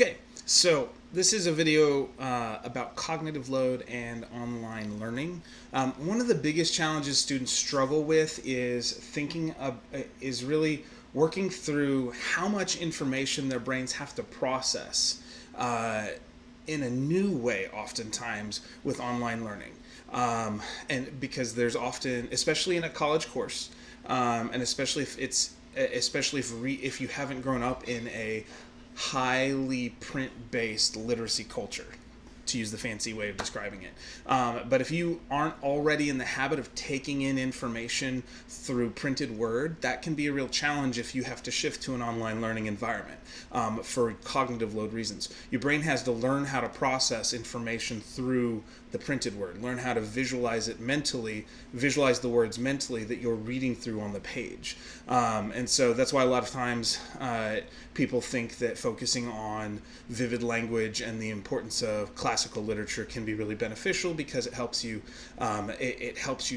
Okay, so this is a video about cognitive load and online learning. One of the biggest challenges students struggle with is really working through how much information their brains have to process in a new way, oftentimes with online learning. And because there's often, especially in a college course, and especially if you haven't grown up in a highly print-based literacy culture, to use the fancy way of describing it. But if you aren't already in the habit of taking in information through printed word, that can be a real challenge if you have to shift to an online learning environment for cognitive load reasons. Your brain has to learn how to process information through the printed word, learn how to visualize it mentally, visualize the words mentally that you're reading through on the page. And so that's why a lot of times people think that focusing on vivid language and the importance of classical literature can be really beneficial because it helps you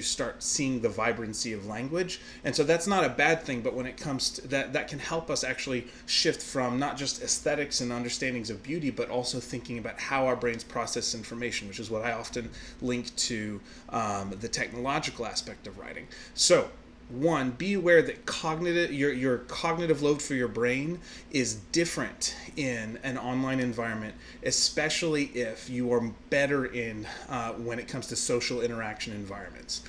start seeing the vibrancy of language. And so that's not a bad thing, but when it comes to that can help us actually shift from not just aesthetics and understandings of beauty, but also thinking about how our brains process information, which is what I often link to the technological aspect of writing. So one, be aware that your cognitive load for your brain is different in an online environment, especially if you are better in when it comes to social interaction environments.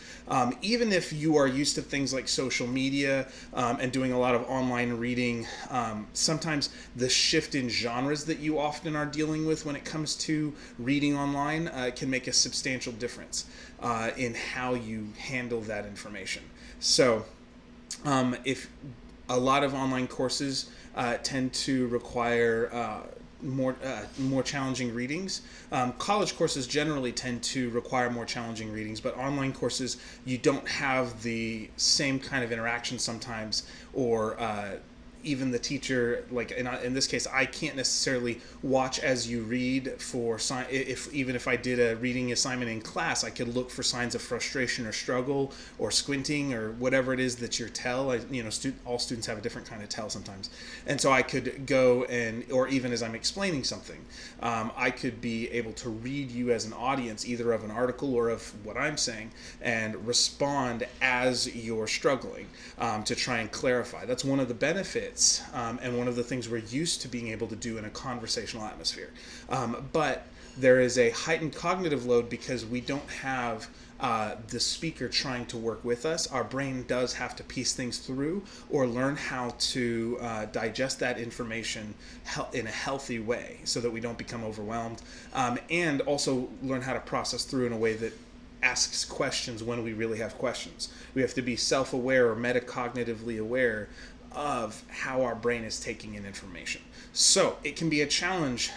Even if you are used to things like social media and doing a lot of online reading, sometimes the shift in genres that you often are dealing with when it comes to reading online can make a substantial difference in how you handle that information. So, if a lot of online courses tend to require more challenging readings. College courses generally tend to require more challenging readings, but online courses, you don't have the same kind of interaction sometimes, or even the teacher, like in this case, I can't necessarily watch as you read for even if I did a reading assignment in class, I could look for signs of frustration or struggle or squinting or whatever it is that your tell. All students have a different kind of tell sometimes, and so I could go or even as I'm explaining something, I could be able to read you as an audience, either of an article or of what I'm saying, and respond as you're struggling to try and clarify. That's one of the benefits. And one of the things we're used to being able to do in a conversational atmosphere. But there is a heightened cognitive load because we don't have the speaker trying to work with us. Our brain does have to piece things through or learn how to digest that information in a healthy way so that we don't become overwhelmed, and also learn how to process through in a way that asks questions when we really have questions. We have to be self-aware or metacognitively aware of how our brain is taking in information. So it can be a challenge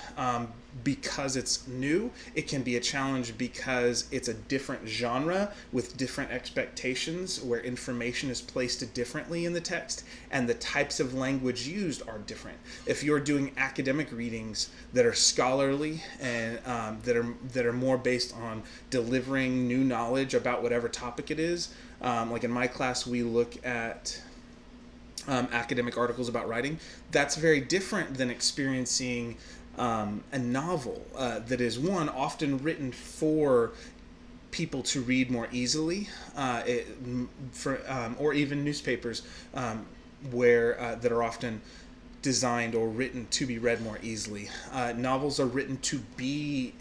because it's new. It can be a challenge because it's a different genre with different expectations where information is placed differently in the text and the types of language used are different. If you're doing academic readings that are scholarly and that are more based on delivering new knowledge about whatever topic it is, like in my class we look at academic articles about writing, that's very different than experiencing a novel that is often written for people to read more easily, or even newspapers that are often designed or written to be read more easily. Novels are written to be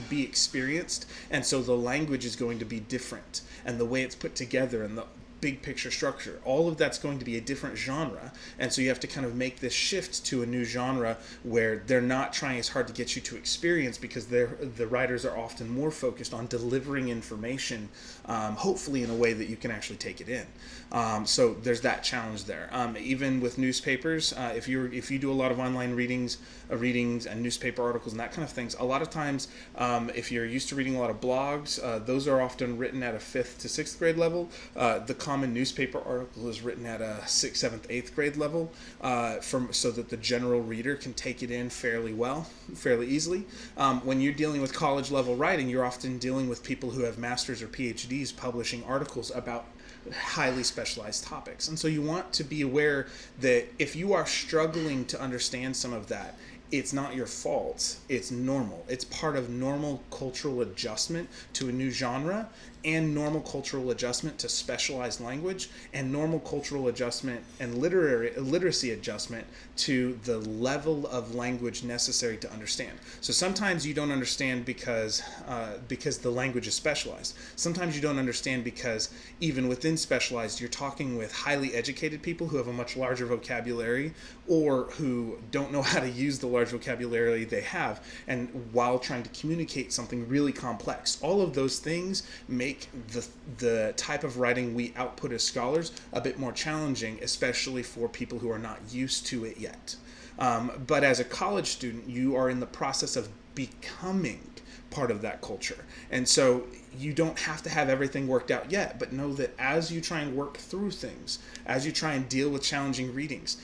experienced, and so the language is going to be different, and the way it's put together and the big picture structure, all of that's going to be a different genre, and so you have to kind of make this shift to a new genre where they're not trying as hard to get you to experience because the writers are often more focused on delivering information, hopefully in a way that you can actually take it in. So there's that challenge there. Even with newspapers, if you do a lot of online readings and newspaper articles and that kind of things, a lot of times if you're used to reading a lot of blogs, those are often written at a 5th to 6th grade level. The common newspaper article is written at a 6th, 7th, 8th grade level, so that the general reader can take it in fairly easily. When you're dealing with college level writing, you're often dealing with people who have masters or PhDs publishing articles about highly specialized topics. And so you want to be aware that if you are struggling to understand some of that, it's not your fault. It's normal. It's part of normal cultural adjustment to a new genre, and normal cultural adjustment to specialized language, and normal cultural adjustment and literacy adjustment to the level of language necessary to understand. So sometimes you don't understand because the language is specialized. Sometimes you don't understand because even within specialized, you're talking with highly educated people who have a much larger vocabulary, or who don't know how to use the large vocabulary they have, and while trying to communicate something really complex. All of those things make the type of writing we output as scholars a bit more challenging, especially for people who are not used to it yet. But as a college student, you are in the process of becoming part of that culture. And so you don't have to have everything worked out yet, but know that as you try and work through things, as you try and deal with challenging readings,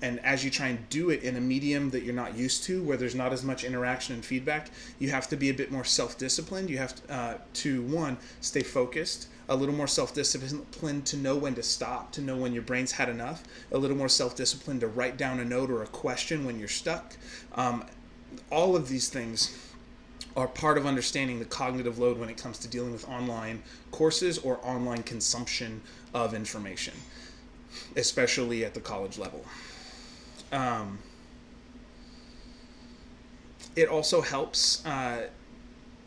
and as you try and do it in a medium that you're not used to, where there's not as much interaction and feedback, you have to be a bit more self-disciplined. You have to one, stay focused, a little more self-disciplined to know when to stop, to know when your brain's had enough, a little more self-disciplined to write down a note or a question when you're stuck. All of these things are part of understanding the cognitive load when it comes to dealing with online courses or online consumption of information, especially at the college level. It also helps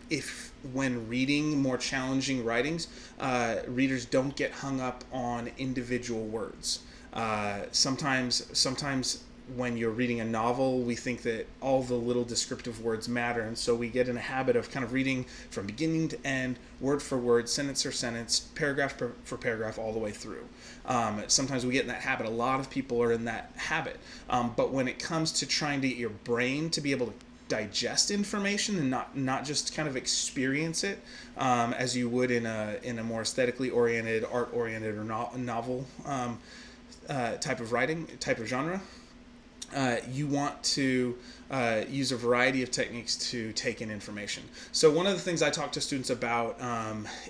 if when reading more challenging writings, readers don't get hung up on individual words. Sometimes when you're reading a novel, we think that all the little descriptive words matter, and so we get in a habit of kind of reading from beginning to end, word for word, sentence for sentence, paragraph for paragraph, all the way through. Sometimes we get in that habit. A lot of people are in that habit. But when it comes to trying to get your brain to be able to digest information and not just kind of experience it as you would in a more aesthetically oriented, art oriented, or novel type of writing, type of genre, you want to use a variety of techniques to take in information. So one of the things I talk to students about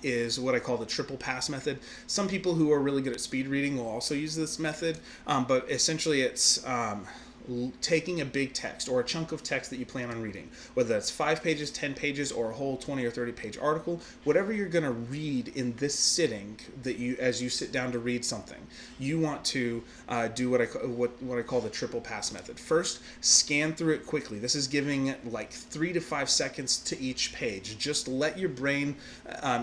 is what I call the triple pass method. Some people who are really good at speed reading will also use this method, but essentially it's taking a big text or a chunk of text that you plan on reading, whether that's 5 pages, 10 pages, or a whole 20 or 30 page article, whatever you're going to read in this sitting, that you, as you sit down to read something, you want to do what I call the triple pass method. First, scan through it quickly. This is giving like 3 to 5 seconds to each page. Just let your brain,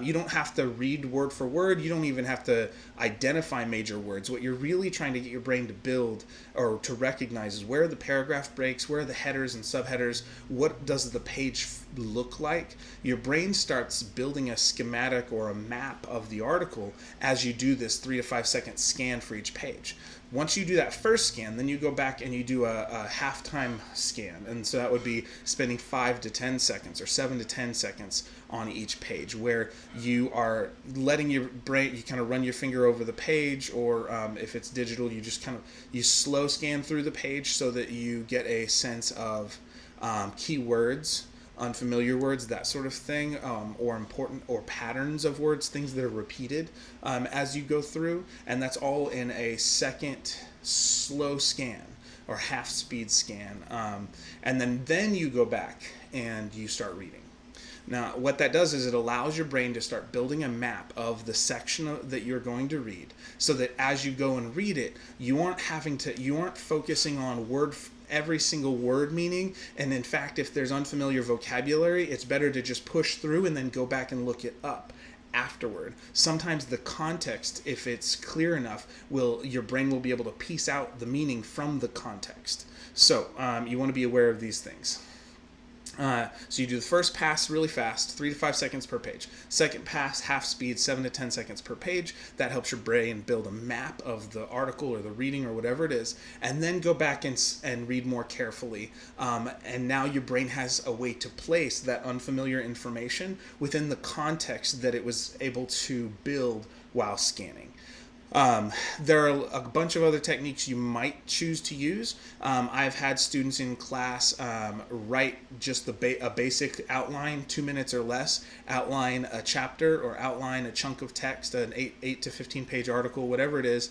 you don't have to read word for word. You don't even have to identify major words. What you're really trying to get your brain to build or to recognize is where are the paragraph breaks, where are the headers and subheaders, what does the page look like. Your brain starts building a schematic or a map of the article as you do this 3 to 5 second scan for each page. Once you do that first scan, then you go back and you do a half-time scan. And so that would be spending 5 to 10 seconds or 7 to 10 seconds on each page, where you are letting your brain, you kind of run your finger over the page, or if it's digital, you just you slow scan through the page so that you get a sense of keywords, unfamiliar words, that sort of thing, or important, or patterns of words, things that are repeated as you go through. And that's all in a second slow scan or half speed scan. And then you go back and you start reading. Now, what that does is it allows your brain to start building a map of the section that you're going to read, so that as you go and read it, you aren't focusing on every single word meaning. And in fact, if there's unfamiliar vocabulary, it's better to just push through and then go back and look it up afterward. Sometimes the context, if it's clear enough, your brain will be able to piece out the meaning from the context. So you want to be aware of these things. So you do the first pass really fast, 3 to 5 seconds per page. Second pass, half speed, 7 to 10 seconds per page. That helps your brain build a map of the article or the reading or whatever it is. And then go back and read more carefully. And now your brain has a way to place that unfamiliar information within the context that it was able to build while scanning. There are a bunch of other techniques you might choose to use. I've had students in class write just a basic outline, 2 minutes or less, outline a chapter or outline a chunk of text, an 8 to 15 page article, whatever it is.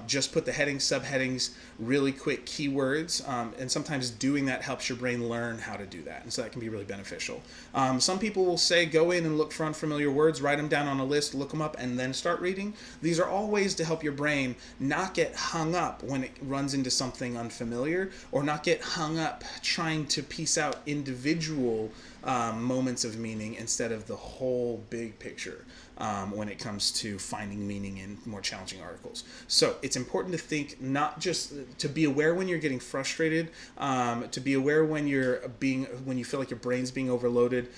Just put the headings, subheadings, really quick keywords, and sometimes doing that helps your brain learn how to do that, and so that can be really beneficial. Some people will say go in and look for unfamiliar words, write them down on a list, look them up, and then start reading. These are all ways to help your brain not get hung up when it runs into something unfamiliar, or not get hung up trying to piece out individual moments of meaning instead of the whole big picture when it comes to finding meaning in more challenging articles. So it's important to think, not just to be aware when you're getting frustrated, to be aware when when you feel like your brain's being overloaded.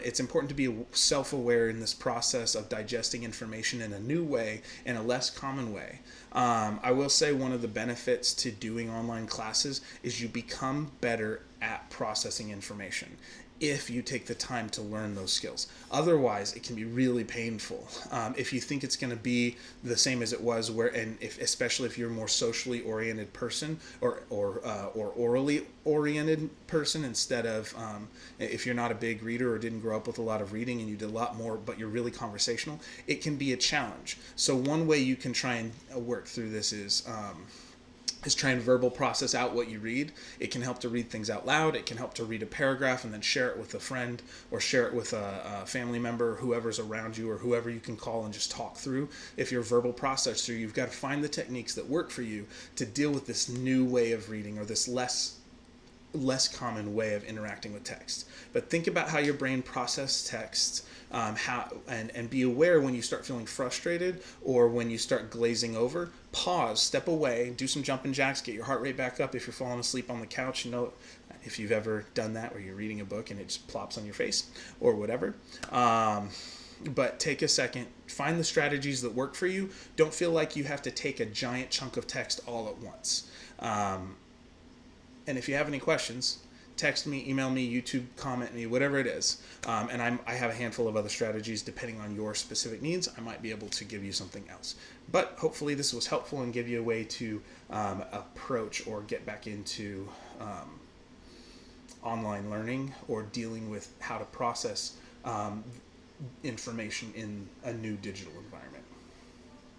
It's important to be self-aware in this process of digesting information in a new way, in a less common way. I will say one of the benefits to doing online classes is you become better at processing information if you take the time to learn those skills. Otherwise, it can be really painful. If you think it's going to be the same as it was, especially if you're a more socially oriented person or orally oriented person, instead of if you're not a big reader or didn't grow up with a lot of reading and you did a lot more, but you're really conversational, it can be a challenge. So one way you can try and work through this is try and verbal process out what you read. It can help to read things out loud. It can help to read a paragraph and then share it with a friend or share it with a family member, whoever's around you, or whoever you can call and just talk through. If you're a verbal processor, you've got to find the techniques that work for you to deal with this new way of reading, or this less common way of interacting with text. But think about how your brain processes text, and be aware when you start feeling frustrated or when you start glazing over. Pause, step away, do some jumping jacks, get your heart rate back up. If you're falling asleep on the couch, if you've ever done that where you're reading a book and it just plops on your face or whatever. But take a second, find the strategies that work for you. Don't feel like you have to take a giant chunk of text all at once. And if you have any questions, text me, email me, YouTube comment me, whatever it is. And I have a handful of other strategies depending on your specific needs. I might be able to give you something else. But hopefully this was helpful and give you a way to approach or get back into online learning or dealing with how to process information in a new digital environment.